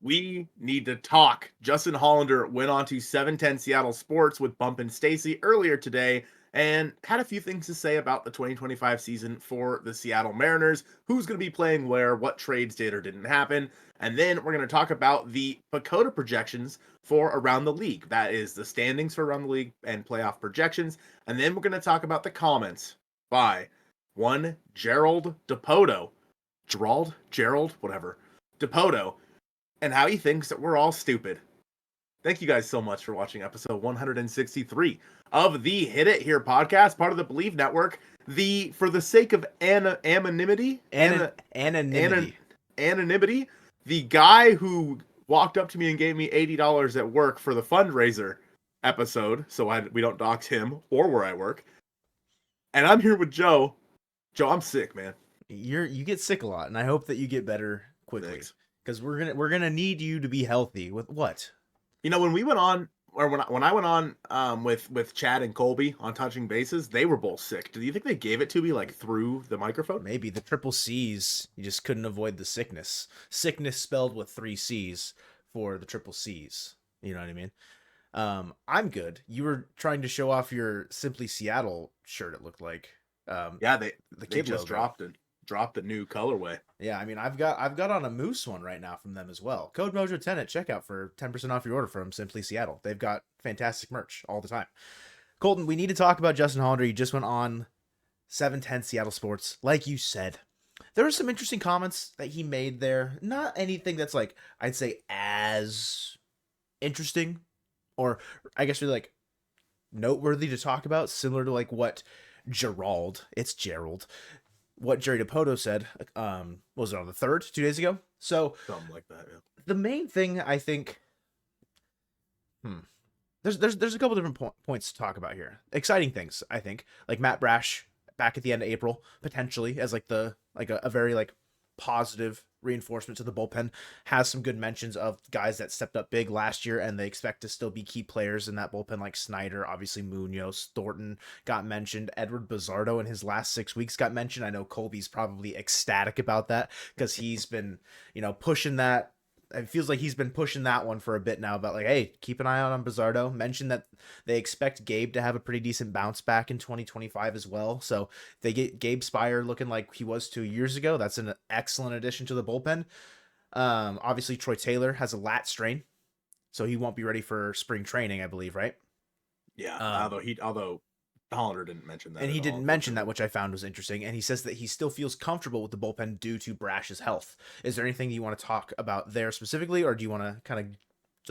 We need to talk. Justin Hollander went on to 710 Seattle Sports with Bump and Stacy earlier today and had a few things to say about the 2025 season for the Seattle Mariners, who's going to be playing where, what trades did or didn't happen. And then we're going to talk about the Pecota projections for around the league. That is the standings for around the league and playoff projections. And then we're going to talk about the comments by one Gerald Dipoto. Gerald, whatever. Dipoto, and how he thinks that we're all stupid. Thank you guys so much for watching episode 163 of the Hit It Here podcast, part of the Bleav Network. For the sake of anonymity, the guy who walked up to me and gave me $80 at work for the fundraiser episode, so we don't dox him or where I work. And I'm here with Joe. Joe, I'm sick, man. You get sick a lot, and I hope that you get better quickly. Because we're gonna need you to be healthy. With what? You know, when we went on, or when I went on with Chad and Colby on Touching Bases, they were both sick. Do you think they gave it to me like through the microphone? Maybe the triple C's. You just couldn't avoid the sickness. Sickness spelled with 3 C's for the triple C's. You know what I mean? I'm good. You were trying to show off your Simply Seattle shirt. It looked like. Yeah, they just dropped a new colorway. Yeah, I mean, I've got on a Moose one right now from them as well. Code Mojo 10 at checkout for 10% off your order from Simply Seattle. They've got fantastic merch all the time. Colton, we need to talk about Justin Hollander. You just went on 710 Seattle Sports. Like you said, there were some interesting comments that he made there. Not anything that's like, I'd say as interesting, or I guess really like noteworthy to talk about, similar to like what Gerald what Jerry Dipoto said, was it on the 3rd, 2 days ago? So something like that. Yeah. The main thing I think, there's a couple different points to talk about here. Exciting things, I think, like Matt Brash back at the end of April, potentially as like a very like positive reinforcement to the bullpen, has some good mentions of guys that stepped up big last year and they expect to still be key players in that bullpen, like Snyder, obviously Munoz, Thornton got mentioned, Edward Bizardo in his last 6 weeks got mentioned. I know Colby's probably ecstatic about that because he's been, pushing that. It feels like he's been pushing that one for a bit now about like, hey, keep an eye out on Bizardo. Mentioned that they expect Gabe to have a pretty decent bounce back in 2025 as well. So they get Gabe Spire looking like he was 2 years ago. That's an excellent addition to the bullpen. Obviously, Troy Taylor has a lat strain, so he won't be ready for spring training, I believe, right? Yeah, although Hollander didn't mention that. And he didn't mention that, which I found was interesting. And he says that he still feels comfortable with the bullpen due to Brash's health. Is there anything you want to talk about there specifically, or do you want to kind of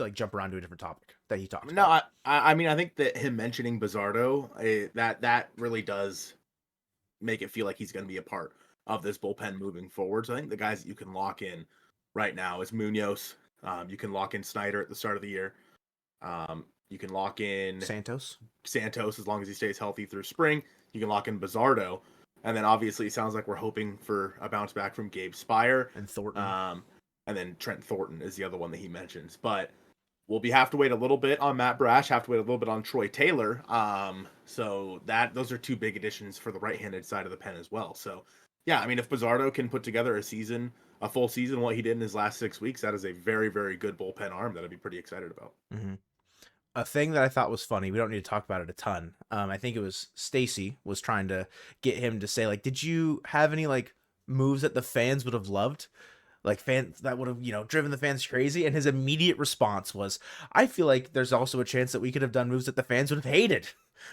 like jump around to a different topic that he talked about? No, I mean, I think that him mentioning Bizardo, that really does make it feel like he's going to be a part of this bullpen moving forward. So I think the guys that you can lock in right now is Munoz. You can lock in Snyder at the start of the year. You can lock in Santos as long as he stays healthy through spring. You can lock in Bizardo. And then obviously it sounds like we're hoping for a bounce back from Gabe Spire. And Thornton. And then Trent Thornton is the other one that he mentions. But we'll have to wait a little bit on Matt Brash, have to wait a little bit on Troy Taylor. So those are 2 big additions for the right-handed side of the pen as well. So yeah, I mean, if Bizardo can put together a full season, what he did in his last 6 weeks, that is a very, very good bullpen arm that I'd be pretty excited about. Mm-hmm. A thing that I thought was funny, we don't need to talk about it a ton. I think it was Stacy was trying to get him to say, like, did you have any like moves that the fans would have loved? Like fans that would have, driven the fans crazy. And his immediate response was, I feel like there's also a chance that we could have done moves that the fans would have hated,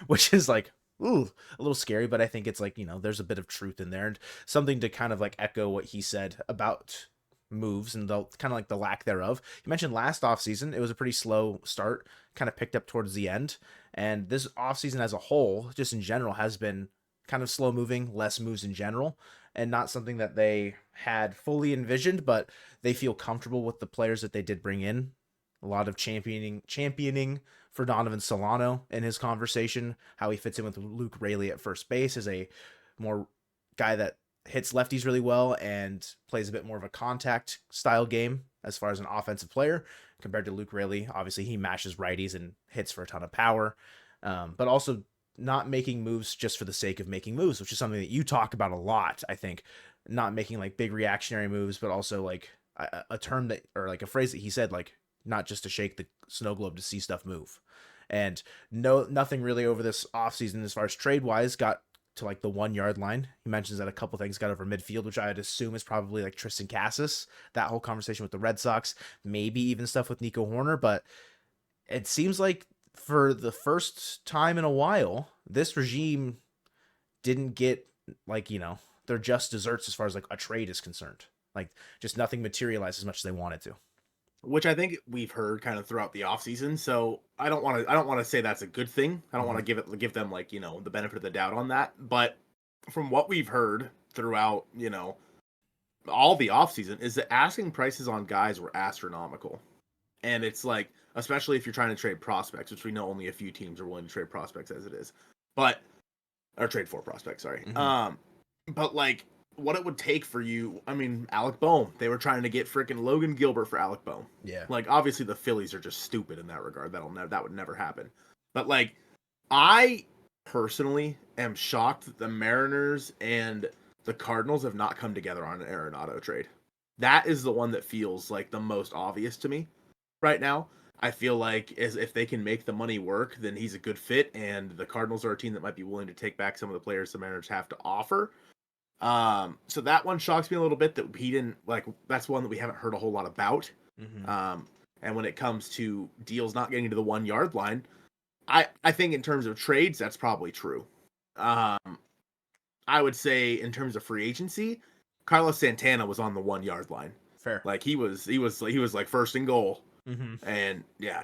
which is like, ooh, a little scary. But I think it's like, there's a bit of truth in there and something to kind of like echo what he said about moves and the kind of like the lack thereof. You mentioned last offseason, it was a pretty slow start, kind of picked up towards the end. And this offseason as a whole, just in general, has been kind of slow moving, less moves in general, and not something that they had fully envisioned, but they feel comfortable with the players that they did bring in. A lot of championing for Donovan Solano in his conversation, how he fits in with Luke Raley at first base as a more guy that hits lefties really well and plays a bit more of a contact style game as far as an offensive player compared to Luke Raley. Obviously, he mashes righties and hits for a ton of power, but also not making moves just for the sake of making moves, which is something that you talk about a lot. I think not making like big reactionary moves, but also like a term that, or like a phrase that he said, like, not just to shake the snow globe, to see stuff move. And nothing really over this offseason as far as trade wise got to like the 1 yard line. He mentions that a couple things got over midfield, which I'd assume is probably like Tristan Cassis, that whole conversation with the Red Sox, maybe even stuff with Nico Horner. But it seems like for the first time in a while, this regime didn't get like, their just desserts as far as like a trade is concerned. Like, just nothing materialized as much as they wanted to. which I think we've heard kind of throughout the offseason. So I don't want to say that's a good thing. I don't want to give them like, the benefit of the doubt on that. But from what we've heard throughout, all the offseason is that asking prices on guys were astronomical. And it's like, especially if you're trying to trade prospects, which we know only a few teams are willing to trade prospects as it is. But or trade for prospects, sorry. But like what it would take for you, I mean, Alec Bohm. They were trying to get freaking Logan Gilbert for Alec Bohm. Yeah. Like obviously the Phillies are just stupid in that regard. That would never happen. But like I personally am shocked that the Mariners and the Cardinals have not come together on an Arenado trade. That is the one that feels like the most obvious to me right now. I feel like as if they can make the money work, then he's a good fit, and the Cardinals are a team that might be willing to take back some of the players the Mariners have to offer. So that one shocks me a little bit that he didn't like. That's one that we haven't heard a whole lot about. And when it comes to deals not getting to the 1 yard line, I think in terms of trades, that's probably true. I would say in terms of free agency, Carlos Santana was on the 1 yard line. Fair. Like he was like first and goal. Mm-hmm. And yeah,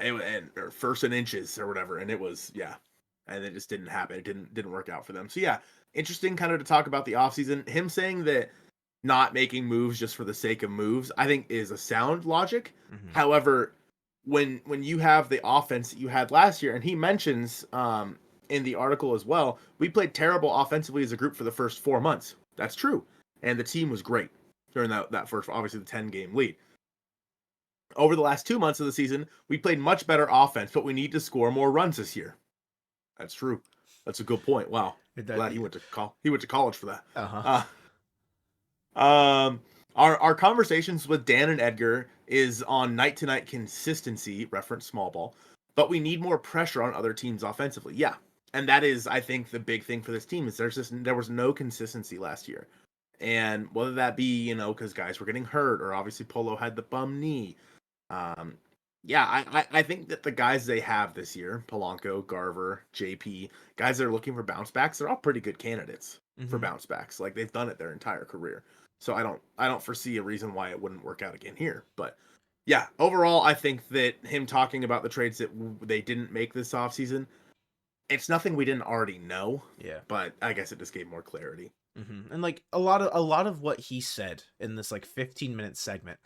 or first and inches or whatever, and it was and it just didn't happen. It didn't work out for them. So yeah, interesting kind of to talk about the offseason. Him saying that not making moves just for the sake of moves, I think is a sound logic. Mm-hmm. However, when you have the offense that you had last year, and he mentions in the article as well, we played terrible offensively as a group for the first 4 months. That's true, and the team was great during that first, obviously the 10-game lead. Over the last 2 months of the season, we played much better offense, but we need to score more runs this year. That's true. That's a good point. Wow. Glad he went to college for that. Our conversations with Dan and Edgar is on night-to-night consistency, reference small ball, but we need more pressure on other teams offensively. Yeah. And that is, I think, the big thing for this team is there was no consistency last year. And whether that be, because guys were getting hurt, or obviously Polo had the bum knee. I think that the guys they have this year, Polanco, Garver, JP, guys that are looking for bounce backs, they're all pretty good candidates for bounce backs. Like they've done it their entire career. So I don't foresee a reason why it wouldn't work out again here. But yeah, overall, I think that him talking about the trades that they didn't make this offseason, it's nothing we didn't already know. Yeah. But I guess it just gave more clarity. And like a lot of what he said in this like 15-minute segment,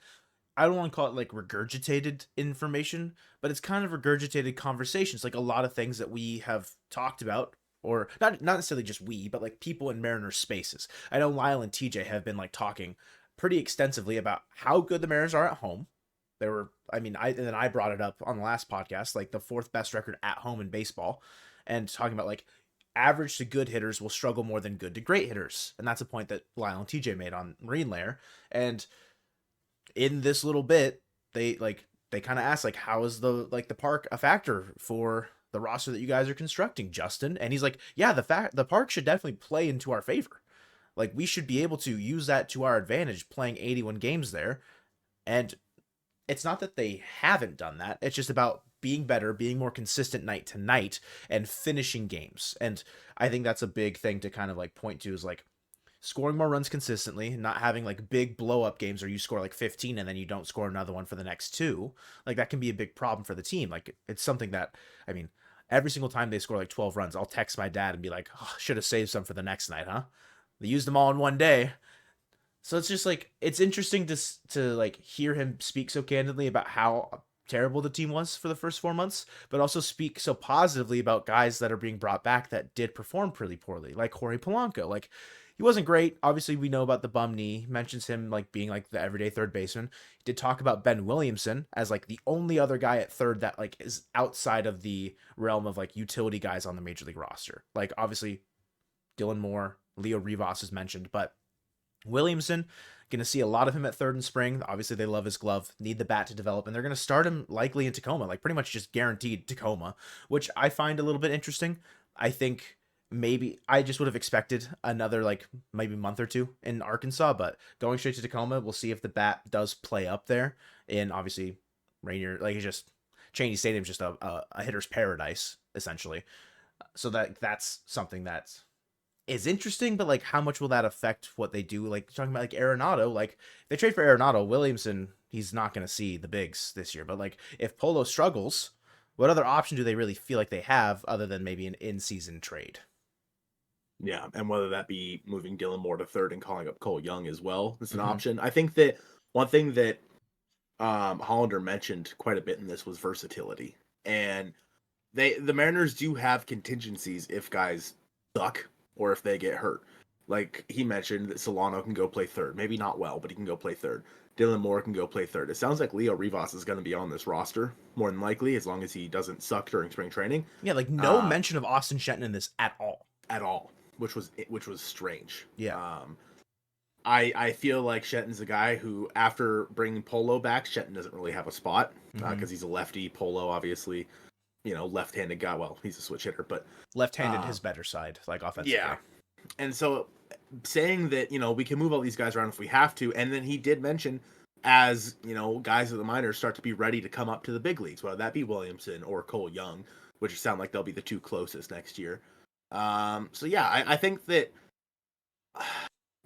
I don't want to call it like regurgitated information, but it's kind of regurgitated conversations. Like a lot of things that we have talked about, or not necessarily just we, but like people in Mariners spaces. I know Lyle and TJ have been like talking pretty extensively about how good the Mariners are at home. And then I brought it up on the last podcast, like the 4th best record at home in baseball, and talking about like average to good hitters will struggle more than good to great hitters. And that's a point that Lyle and TJ made on Marine Layer. And in this little bit, they kind of asked like, how is the park a factor for the roster that you guys are constructing, Justin? And he's like, yeah, the park should definitely play into our favor. Like we should be able to use that to our advantage playing 81 games there. And it's not that they haven't done that. It's just about being better, being more consistent night to night, and finishing games. And I think that's a big thing to kind of like point to, is like scoring more runs consistently, not having like big blow up games where you score like 15 and then you don't score another one for the next 2. Like that can be a big problem for the team. Like it's something that, I mean, every single time they score like 12 runs, I'll text my dad and be like, oh, should have saved some for the next night, huh? They used them all in one day. So it's just like, it's interesting to like hear him speak so candidly about how terrible the team was for the first 4 months, but also speak so positively about guys that are being brought back that did perform pretty poorly, like Jorge Polanco. Like he wasn't great. Obviously, we know about the bum knee. He mentions him like being like the everyday third baseman. He did talk about Ben Williamson as like the only other guy at third that like is outside of the realm of like utility guys on the major league roster. Like obviously Dylan Moore, Leo Rivas is mentioned, but Williamson, Going to see a lot of him at third in spring. Obviously, they love his glove, need the bat to develop, and they're going to start him likely in Tacoma, like pretty much just guaranteed Tacoma, which I find a little bit interesting. I think maybe I just would have expected another like maybe month or two in Arkansas, but going straight to Tacoma, we'll see if the bat does play up there. And obviously, Rainier, like, it's just Cheney Stadium's just a hitter's paradise essentially. So that's something that is interesting, but like how much will that affect what they do? Like talking about like Arenado, like if they trade for Arenado, Williamson, he's not going to see the bigs this year. But like if Polo struggles, what other option do they really feel like they have other than maybe an in-season trade? Yeah, and whether that be moving Dylan Moore to third and calling up Cole Young as well is an Mm-hmm. option. I think that one thing that Hollander mentioned quite a bit in this was versatility, and the Mariners do have contingencies if guys suck or if they get hurt. Like he mentioned that Solano can go play third, maybe not well, but he can go play third. Dylan Moore can go play third. It sounds like Leo Rivas is going to be on this roster more than likely, as long as he doesn't suck during spring training. Yeah, like no mention of Austin Shenton in this at all. At all, which was strange. Yeah. I feel like Shenton's a guy who, after bringing Polo back, Shenton doesn't really have a spot because he's a lefty. Polo, obviously, left-handed guy. Well, he's a switch hitter, but left-handed his better side, like offensively. Yeah, and so saying that we can move all these guys around if we have to, and then he did mention as guys of the minors start to be ready to come up to the big leagues, whether that be Williamson or Cole Young, which sound like they'll be the two closest next year. So yeah, I think that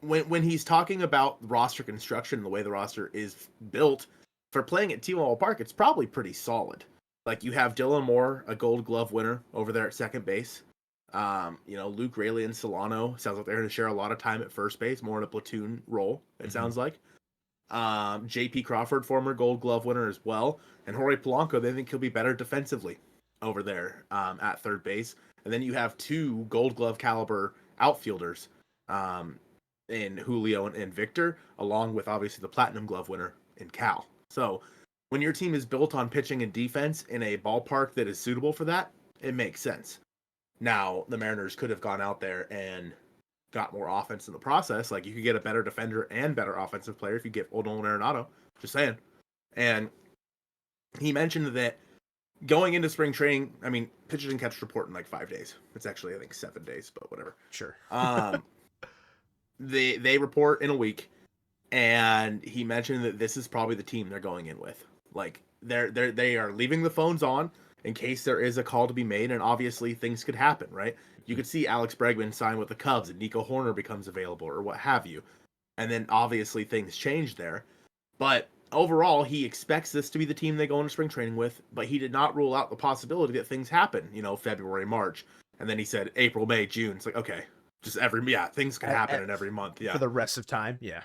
when he's talking about roster construction and the way the roster is built for playing at T-Mobile Park, it's probably pretty solid. Like you have Dylan Moore, a Gold Glove winner over there at second base. Luke Raley and Solano sounds like they're going to share a lot of time at first base, more in a platoon role. It sounds like. J.P. Crawford, former Gold Glove winner as well, and Jorge Polanco. They think he'll be better defensively over there at third base. And then you have two Gold Glove caliber outfielders in Julio and Victor, along with obviously the Platinum Glove winner in Cal. So when your team is built on pitching and defense in a ballpark that is suitable for that, it makes sense. Now, the Mariners could have gone out there and got more offense in the process. Like, you could get a better defender and better offensive player if you get Nolan Arenado. Just saying. And he mentioned that going into spring training, I mean, pitchers and catchers report in like 5 days. It's actually, I think, 7 days, but whatever. Sure. They report in a week, and he mentioned that this is probably the team they're going in with. Like, they are leaving the phones on in case there is a call to be made, and obviously things could happen, right? You could see Alex Bregman sign with the Cubs and Nico Horner becomes available or what have you. And then obviously things change there. But overall, he expects this to be the team they go into spring training with, but he did not rule out the possibility that things happen, February, March. And then he said April, May, June. It's like, okay, just things can happen in every month. Yeah. For the rest of time. Yeah.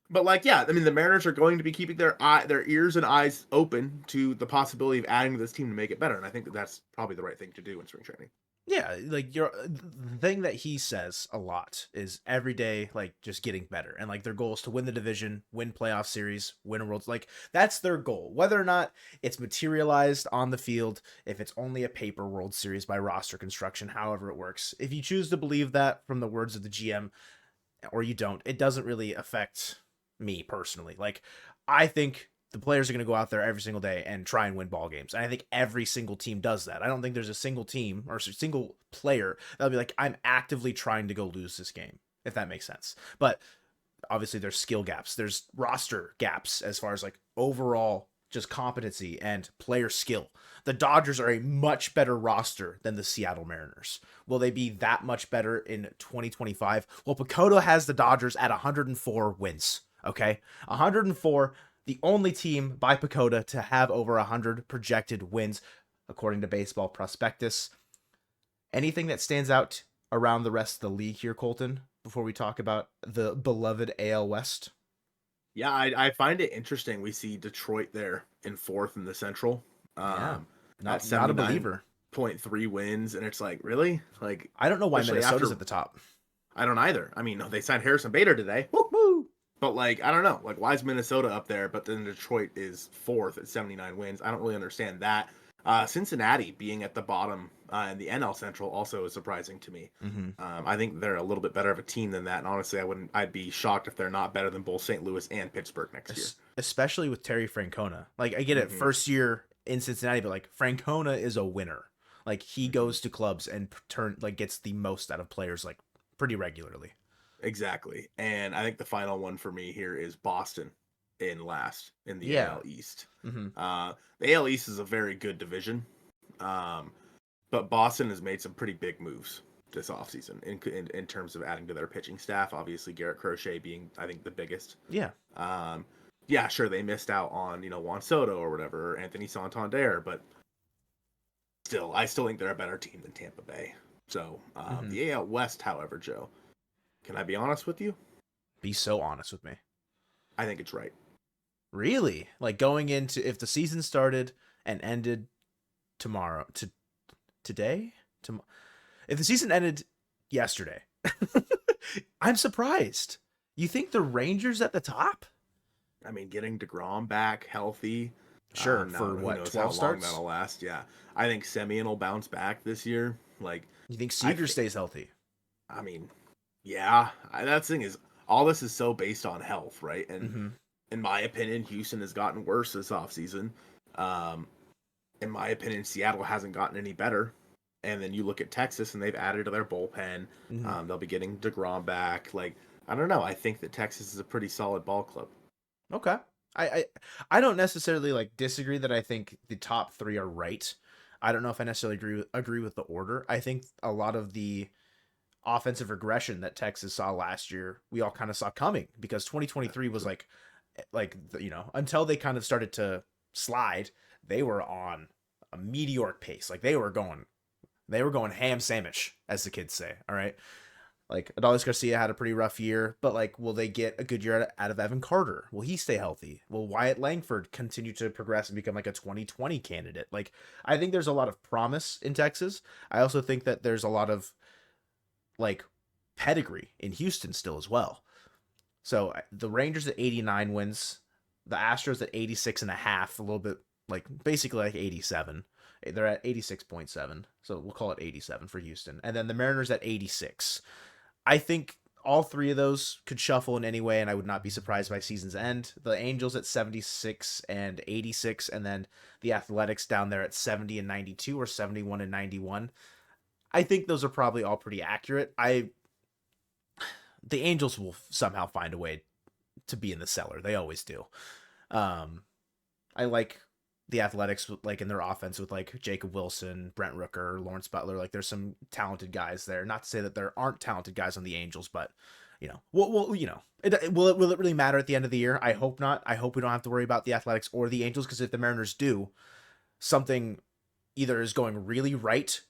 But the Mariners are going to be keeping their ears and eyes open to the possibility of adding to this team to make it better, and I think that that's probably the right thing to do in spring training. Yeah, like the thing that he says a lot is every day, like just getting better, and like their goal is to win the division, win playoff series, win a world. Like that's their goal, whether or not it's materialized on the field, if it's only a paper World Series by roster construction, however it works. If you choose to believe that from the words of the GM, or you don't, it doesn't really affect me personally. Like, I think the players are going to go out there every single day and try and win ball games. And I think every single team does that. I don't think there's a single team or a single player that'll be like, I'm actively trying to go lose this game, if that makes sense. But obviously there's skill gaps. There's roster gaps as far as like overall just competency and player skill. The Dodgers are a much better roster than the Seattle Mariners. Will they be that much better in 2025? Well, Pecota has the Dodgers at 104 wins. Okay, 104, the only team by Pecota to have over 100 projected wins, according to Baseball Prospectus. Anything that stands out around the rest of the league here, Colton, before we talk about the beloved AL West? Yeah, I find it interesting. We see Detroit there in fourth in the Central. Not a believer. 0.3 wins, and it's like, really? Like, I don't know why Minnesota's at the top. I don't either. I mean, they signed Harrison Bader today. Woo-hoo! But, I don't know. Why is Minnesota up there, but then Detroit is fourth at 79 wins? I don't really understand that. Cincinnati being at the bottom in the NL Central also is surprising to me. Mm-hmm. I think they're a little bit better of a team than that. And honestly, I'd be shocked if they're not better than both St. Louis and Pittsburgh next year. Especially with Terry Francona. Like, I get it, Hmm. first year in Cincinnati, but like Francona is a winner. Like, he Hmm. goes to clubs and gets the most out of players like pretty regularly. Exactly. And I think the final one for me here is Boston in last in the Yeah. AL East. Mm-hmm. The AL East is a very good division, um, but Boston has made some pretty big moves this offseason in terms of adding to their pitching staff. Obviously, Garrett Crochet being, I think, the biggest. Yeah. Um, yeah, sure, they missed out on, Juan Soto or whatever, or Anthony Santander, but I still think they're a better team than Tampa Bay. So Mm-hmm. the AL West, however, Joe, can I be honest with you? Be so honest with me. I think it's right. Really? Like, going into, if the season started and ended tomorrow, today? If the season ended yesterday, I'm surprised. You think the Rangers at the top? I mean, getting DeGrom back healthy. Sure, Now, for who what, knows how 12 long starts? that'll last? Yeah, I think Semien will bounce back this year. Like, You think I Seager think. stays healthy? I mean, yeah. That's the thing is, all this is so based on health, right? And Mm-hmm. in my opinion, Houston has gotten worse this offseason. Um, in my opinion, Seattle hasn't gotten any better. And then you look at Texas, and they've added to their bullpen. Mm-hmm. They'll be getting DeGrom back. Like, I don't know. I think that Texas is a pretty solid ball club. Okay. I, I I don't necessarily like disagree that I think the top three are right. I don't know if I necessarily agree with the order. I think a lot of the offensive regression that Texas saw last year, we all kind of saw coming, because 2023 was True. until they kind of started to slide, they were on a meteoric pace. Like, they were going ham sandwich, as the kids say. All right. Like, Adolis Garcia had a pretty rough year, but like, will they get a good year out of Evan Carter? Will he stay healthy? Will Wyatt Langford continue to progress and become like a 2020 candidate? Like, I think there's a lot of promise in Texas. I also think that there's a lot of like pedigree in Houston still as well. So the Rangers at 89 wins, the Astros at 86 and a half, a little bit like basically like 87. They're at 86.7. So we'll call it 87 for Houston. And then the Mariners at 86. I think all three of those could shuffle in any way, and I would not be surprised by season's end. The Angels at 76 and 86, and then the Athletics down there at 70 and 92, or 71 and 91. I think those are probably all pretty accurate. The Angels will somehow find a way to be in the cellar. They always do. Um, I like the Athletics, like in their offense, with like Jacob Wilson, Brent Rooker, Lawrence Butler. Like, there's some talented guys there. Not to say that there aren't talented guys on the Angels, but will it really matter at the end of the year? I hope not. I hope we don't have to worry about the Athletics or the Angels, because if the Mariners do, something either is going really right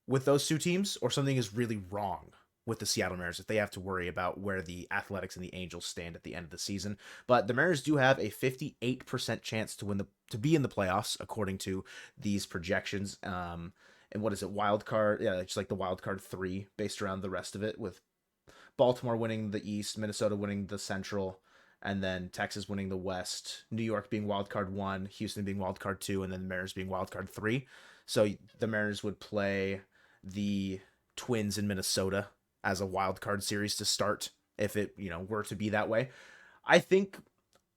with those two teams, or something is really wrong with the Seattle Mariners if they have to worry about where the Athletics and the Angels stand at the end of the season. But the Mariners do have a 58% chance to be in the playoffs, according to these projections. And what is it, wild card? Yeah, it's like the wild card 3 based around the rest of it, with Baltimore winning the East, Minnesota winning the Central, and then Texas winning the West, New York being wild card 1, Houston being wild card 2, and then the Mariners being wild card 3. So the Mariners would play the Twins in Minnesota as a wild card series to start, if it were to be that way. I think,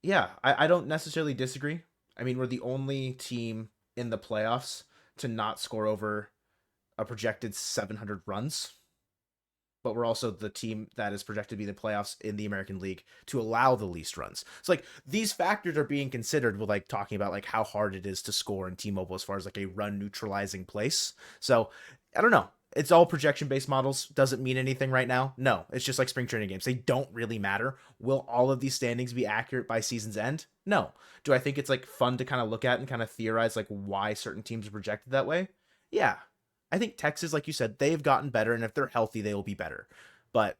yeah, I don't necessarily disagree. I mean, we're the only team in the playoffs to not score over a projected 700 runs, but we're also the team that is projected to be in the playoffs in the American League to allow the least runs. So like, these factors are being considered with like talking about like how hard it is to score in T-Mobile as far as like a run neutralizing place. So I don't know. It's all projection based models. Doesn't mean anything right now. No, it's just like spring training games. They don't really matter. Will all of these standings be accurate by season's end? No. Do I think it's like fun to kind of look at and kind of theorize like why certain teams are projected that way? Yeah. I think Texas, like you said, they've gotten better, and if they're healthy, they will be better. But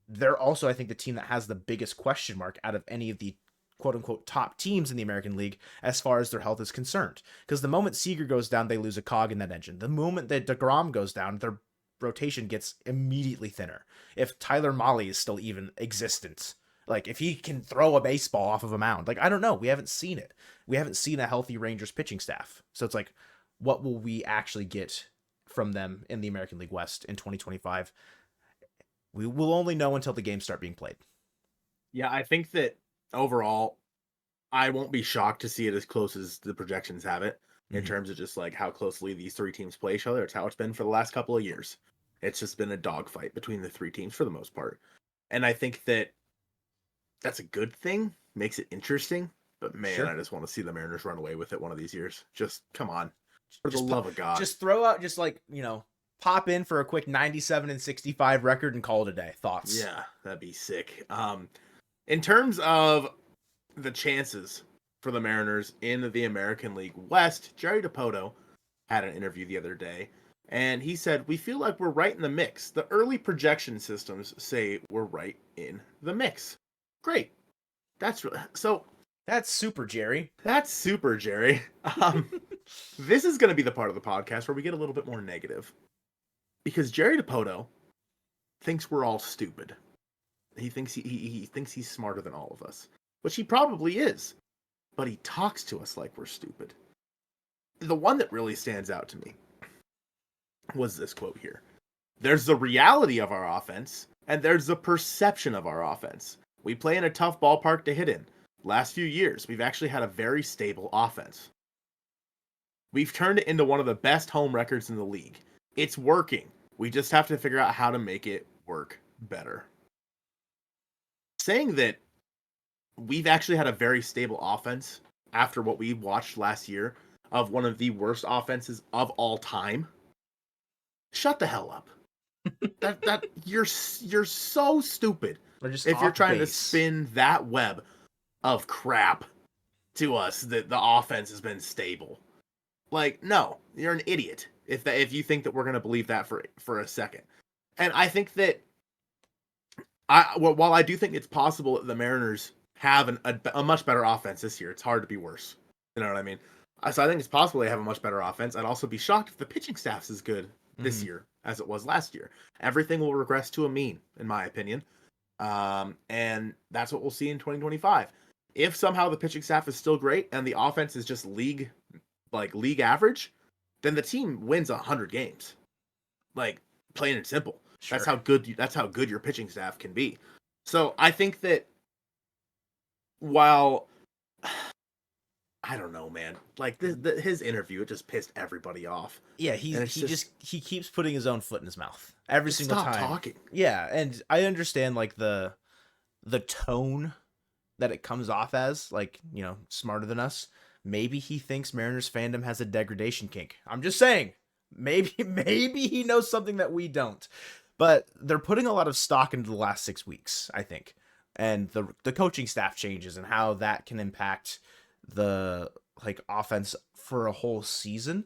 they're also, I think, the team that has the biggest question mark out of any of the quote unquote top teams in the American League as far as their health is concerned. Because the moment Seager goes down, they lose a cog in that engine. The moment that DeGrom goes down, their rotation gets immediately thinner. If Tyler Mahle is still even existent, like if he can throw a baseball off of a mound, like I don't know. We haven't seen it. We haven't seen a healthy Rangers pitching staff. So it's like, what will we actually get from them in the American League West in 2025? We will only know until the games start being played. Yeah, I think that overall, I won't be shocked to see it as close as the projections have it in terms of just like how closely these three teams play each other. It's how it's been for the last couple of years. It's just been a dogfight between the three teams for the most part. And I think that that's a good thing, makes it interesting. But man, Sure. I just want to see the Mariners run away with it one of these years. Just come on. For the Just love of God. just throw out, just like, pop in for a quick 97-65 record and call it a day. Thoughts? Yeah, that'd be sick. In terms of the chances for the Mariners in the American League West, Jerry Dipoto had an interview the other day, and he said, "We feel like we're right in the mix. The early projection systems say we're right in the mix." Great. That's That's super, Jerry. That's super, Jerry. This is going to be the part of the podcast where we get a little bit more negative, because Jerry Dipoto thinks we're all stupid. He thinks he thinks he's smarter than all of us, which he probably is. But he talks to us like we're stupid. The one that really stands out to me was this quote here. "There's the reality of our offense, and there's the perception of our offense. We play in a tough ballpark to hit in. Last few years, we've actually had a very stable offense. We've turned it into one of the best home records in the league. It's working. We just have to figure out how to make it work better." Saying that we've actually had a very stable offense after what we watched last year of one of the worst offenses of all time. Shut the hell up. that you're so stupid if you're trying to spin that web of crap to us that the offense has been stable. Like, no, you're an idiot if you think that we're going to believe that for a second. And I think that while I do think it's possible that the Mariners have a much better offense this year, it's hard to be worse. You know what I mean? So I think it's possible they have a much better offense. I'd also be shocked if the pitching staff's as good this year as it was last year. Everything will regress to a mean, in my opinion. And that's what we'll see in 2025. If somehow the pitching staff is still great and the offense is just league average, then the team wins 100 games. Like, plain and simple. Sure. That's how good your pitching staff can be. So I think that while I don't know, man, like his interview, it just pissed everybody off. Yeah, he keeps putting his own foot in his mouth every single time. Stop talking. Yeah, and I understand like the tone that it comes off as, like, smarter than us. Maybe he thinks Mariners fandom has a degradation kink. I'm just saying, maybe he knows something that we don't. But they're putting a lot of stock into the last 6 weeks, I think, and the coaching staff changes and how that can impact the offense for a whole season.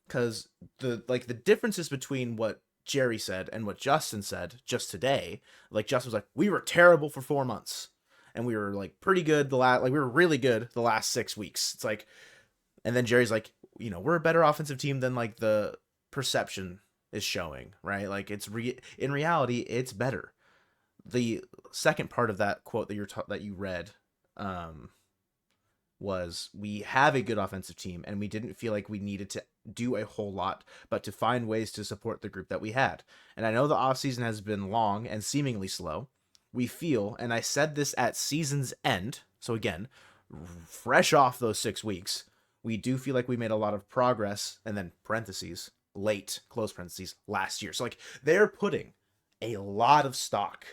Because the differences between what Jerry said and what Justin said just today, like Justin was like, we were terrible for 4 months, and we were like pretty good we were really good the last 6 weeks. It's like, and then Jerry's like, we're a better offensive team than like the perception is showing, right? Like, it's in reality, it's better. The second part of that quote that you read was, we have a good offensive team and we didn't feel like we needed to do a whole lot, but to find ways to support the group that we had. And I know the offseason has been long and seemingly slow. We feel, and I said this at season's end, so again, fresh off those 6 weeks, we do feel like we made a lot of progress, and then parentheses, late, close parentheses, last year. So like, they're putting a lot of stock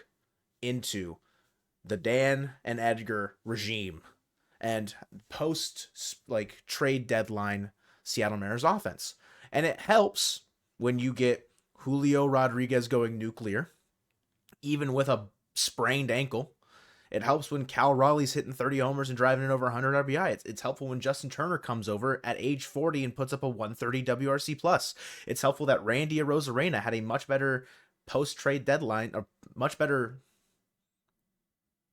into the Dan and Edgar regime and post trade deadline Seattle Mariners offense. And it helps when you get Julio Rodriguez going nuclear, even with a sprained ankle. It helps when Cal Raleigh's hitting 30 homers and driving in over 100 RBI. It's helpful when Justin Turner comes over at age 40 and puts up a 130 WRC plus. It's helpful that Randy Arozarena had a much better post-trade deadline, or much better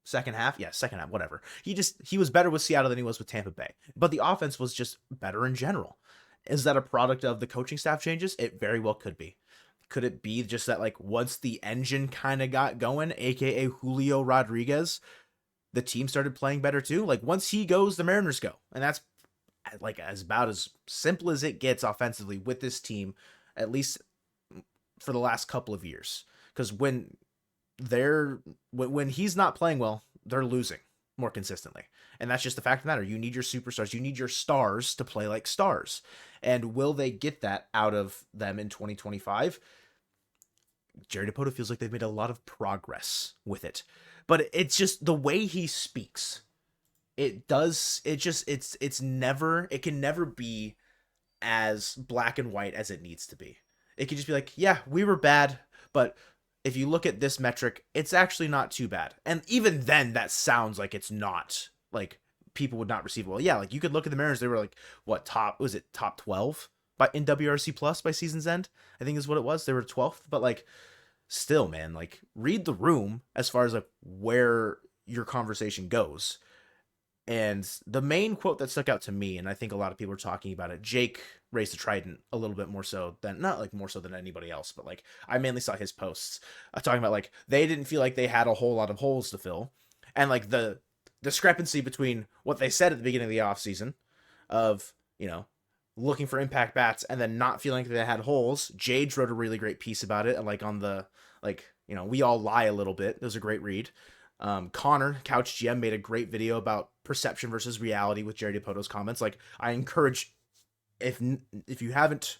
second half, whatever. He was better with Seattle than he was with Tampa Bay. But the offense was just better in general. Is that a product of the coaching staff changes? It very well could be. Could it be just that, like, once the engine kind of got going, aka Julio Rodriguez, the team started playing better too? Like, once he goes, the Mariners go. And that's like as about as simple as it gets offensively with this team, at least for the last couple of years. Because when he's not playing well, they're losing more consistently. And that's just the fact of the matter. You need your superstars. You need your stars to play like stars. And will they get that out of them in 2025? Jerry Dipoto feels like they've made a lot of progress with it. But it's just the way he speaks. It can never be as black and white as it needs to be. It could just be like, yeah, we were bad, but if you look at this metric, it's actually not too bad. And even then, that sounds like it's not, like people would not receive it well. Yeah, like you could look at the Mariners, they were like, what, top 12 in WRC plus by season's end? I think is what it was. They were 12th, but like still, man, like read the room as far as like where your conversation goes. And the main quote that stuck out to me, and I think a lot of people are talking about it, Jake raised the trident a little bit more so than, not like more so than anybody else, but like I mainly saw his posts talking about like they didn't feel like they had a whole lot of holes to fill. And like the discrepancy between what they said at the beginning of the offseason of, looking for impact bats and then not feeling like they had holes. Jade wrote a really great piece about it. And like on the, we all lie a little bit. It was a great read. Connor, Couch GM, made a great video about perception versus reality with Jerry Dipoto's comments. Like, I encourage, if you haven't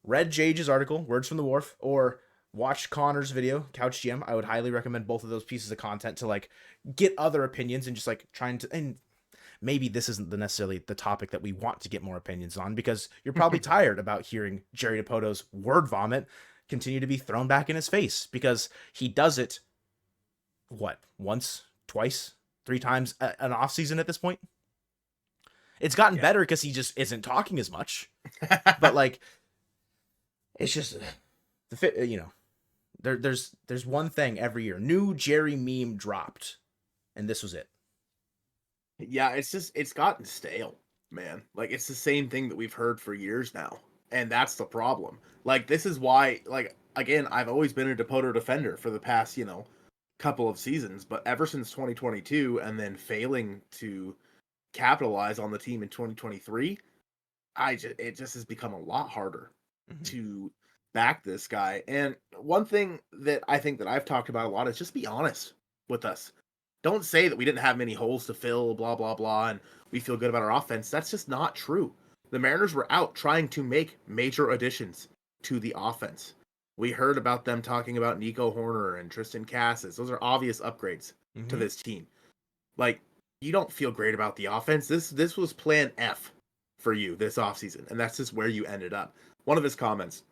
read Jage's article, Words from the Wharf, or watched Connor's video, Couch GM, I would highly recommend both of those pieces of content to like get other opinions and just like trying to, and maybe this isn't necessarily the topic that we want to get more opinions on, because you're probably tired about hearing Jerry Dipoto's word vomit continue to be thrown back in his face, because he does it once, twice, 3 times an off season at this point. It's gotten better because he just isn't talking as much, but like, it's just the fit, there's one thing every year. New Jerry meme dropped, and this was it. Yeah, it's gotten stale, man. Like, it's the same thing that we've heard for years now. And that's the problem. Like, this is why, like, again, I've always been a Dipoto defender for the past, couple of seasons, but ever since 2022 and then failing to capitalize on the team in 2023, it just has become a lot harder to back this guy. And one thing that I think that I've talked about a lot is just be honest with us. Don't say that we didn't have many holes to fill, blah, blah, blah, and we feel good about our offense. That's just not true. The Mariners were out trying to make major additions to the offense. We heard about them talking about Nico Horner and Tristan Cassis. Those are obvious upgrades to this team. Like, you don't feel great about the offense. This was plan F for you this offseason, and that's just where you ended up. One of his comments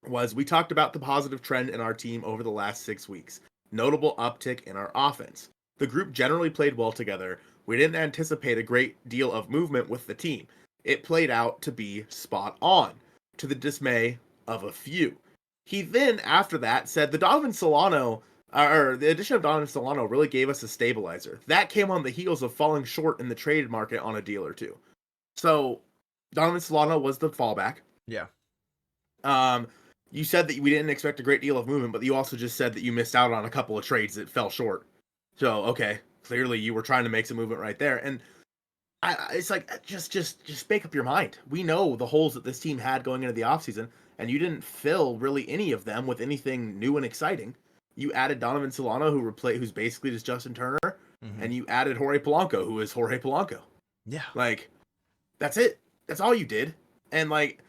was, we talked about the positive trend in our team over the last 6 weeks. Notable uptick in our offense. The group generally played well together. We didn't anticipate a great deal of movement with the team. It played out to be spot on, to the dismay of a few. He then, after that, said the addition of Donovan Solano really gave us a stabilizer. That came on the heels of falling short in the trade market on a deal or two. So, Donovan Solano was the fallback. Yeah. You said that we didn't expect a great deal of movement, but you also just said that you missed out on a couple of trades that fell short. So, okay, clearly you were trying to make some movement right there. And it's like, just make up your mind. We know the holes that this team had going into the offseason, and you didn't fill really any of them with anything new and exciting. You added Donovan Solano, who's basically just Justin Turner, and you added Jorge Polanco, who is Jorge Polanco. Yeah. Like, that's it. That's all you did. And like,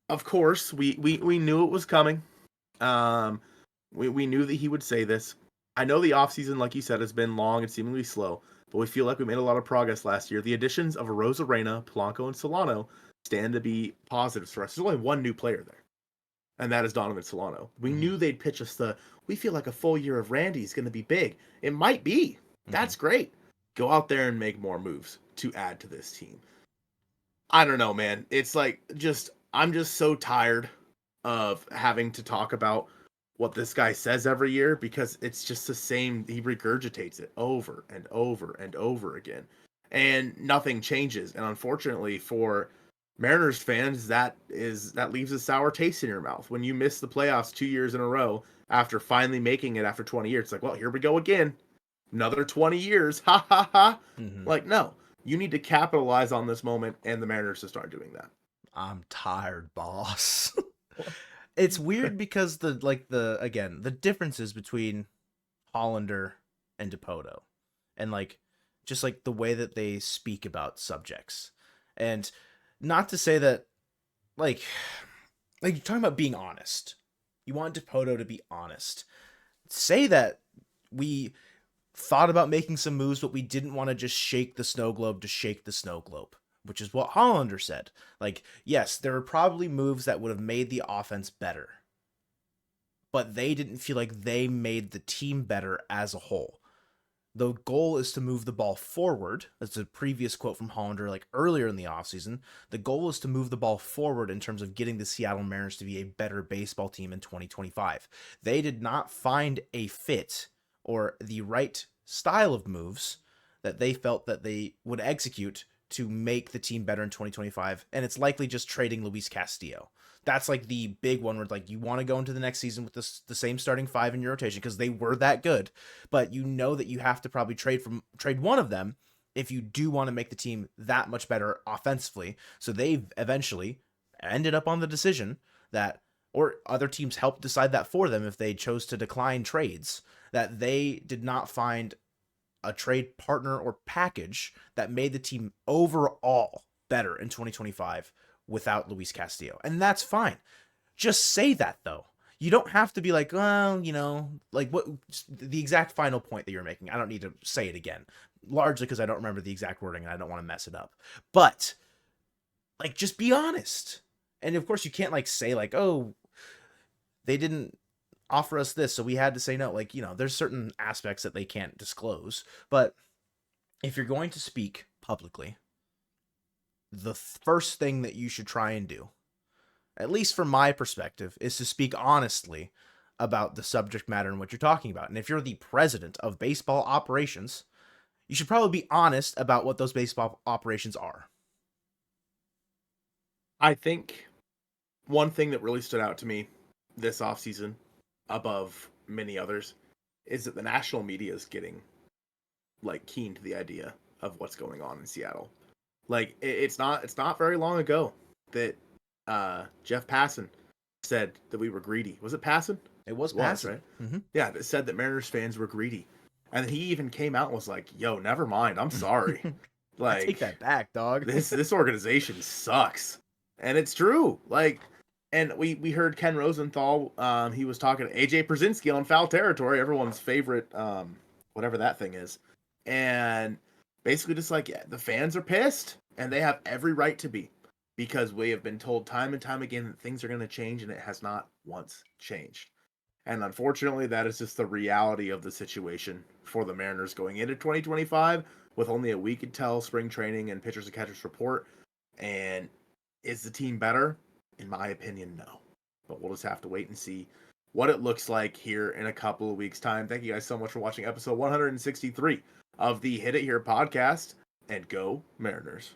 of course, we knew it was coming. We knew that he would say this. I know the offseason, like you said, has been long and seemingly slow, but we feel like we made a lot of progress last year. The additions of Arozarena, Polanco, and Solano stand to be positives for us. There's only one new player there, and that is Donovan Solano. We knew they'd pitch us we feel like a full year of Randy is going to be big. It might be. That's great. Go out there and make more moves to add to this team. I don't know, man. It's like, I'm just so tired of having to talk about what this guy says every year, because it's just the same. He regurgitates it over and over and over again, and nothing changes. And unfortunately for Mariners fans, that leaves a sour taste in your mouth. When you miss the playoffs 2 years in a row after finally making it after 20 years, it's like, well, here we go again. Another 20 years. Ha ha ha. Like, no. You need to capitalize on this moment, and the Mariners just aren't doing that. I'm tired, boss. It's weird because the differences between Hollander and Dipoto, and just the way that they speak about subjects, and not to say that like you're talking about being honest. You want Dipoto to be honest. Say that we thought about making some moves, but we didn't want to just shake the snow globe to shake the snow globe, which is what Hollander said. Yes, there were probably moves that would have made the offense better, but they didn't feel like they made the team better as a whole. The goal is to move the ball forward. That's a previous quote from Hollander earlier in the offseason. The goal is to move the ball forward in terms of getting the Seattle Mariners to be a better baseball team in 2025. They did not find a fit or the right style of moves that they felt that they would execute to make the team better in 2025, and it's likely just trading Luis Castillo. That's the big one where you want to go into the next season with the same starting five in your rotation because they were that good, but you know that you have to probably trade one of them if you do want to make the team that much better offensively. So they eventually ended up on the decision that, or other teams helped decide that for them if they chose to decline trades, that they did not find a trade partner or package that made the team overall better in 2025 without Luis Castillo. And that's fine. Just say that, though. You don't have to be well, what the exact final point that you're making. I don't need to say it again, largely because I don't remember the exact wording and I don't want to mess it up. But just be honest. And of course you can't say oh, they didn't offer us this, so we had to say no. There's certain aspects that they can't disclose. But if you're going to speak publicly, the first thing that you should try and do, at least from my perspective, is to speak honestly about the subject matter and what you're talking about. And if you're the president of baseball operations, you should probably be honest about what those baseball operations are. I think one thing that really stood out to me this offseason, above many others, is that the national media is getting keen to the idea of what's going on in Seattle. It's not very long ago that Jeff Passan said that we were greedy. Was it Passan? It was Passan, right? Mm-hmm. Yeah, that said that Mariners fans were greedy, and he even came out and was like, "Yo, never mind. I'm sorry. I take that back, dog. this organization sucks," and it's true. And we heard Ken Rosenthal. He was talking to AJ Przinsky on Foul Territory, everyone's favorite, whatever that thing is, and basically just yeah, the fans are pissed, and they have every right to be, because we have been told time and time again that things are going to change, and it has not once changed. And unfortunately, that is just the reality of the situation for the Mariners going into 2025, with only a week until spring training and pitchers and catchers report. And is the team better? In my opinion, no. But we'll just have to wait and see what it looks like here in a couple of weeks' time. Thank you guys so much for watching episode 163 of the Hit It Here podcast, and go Mariners.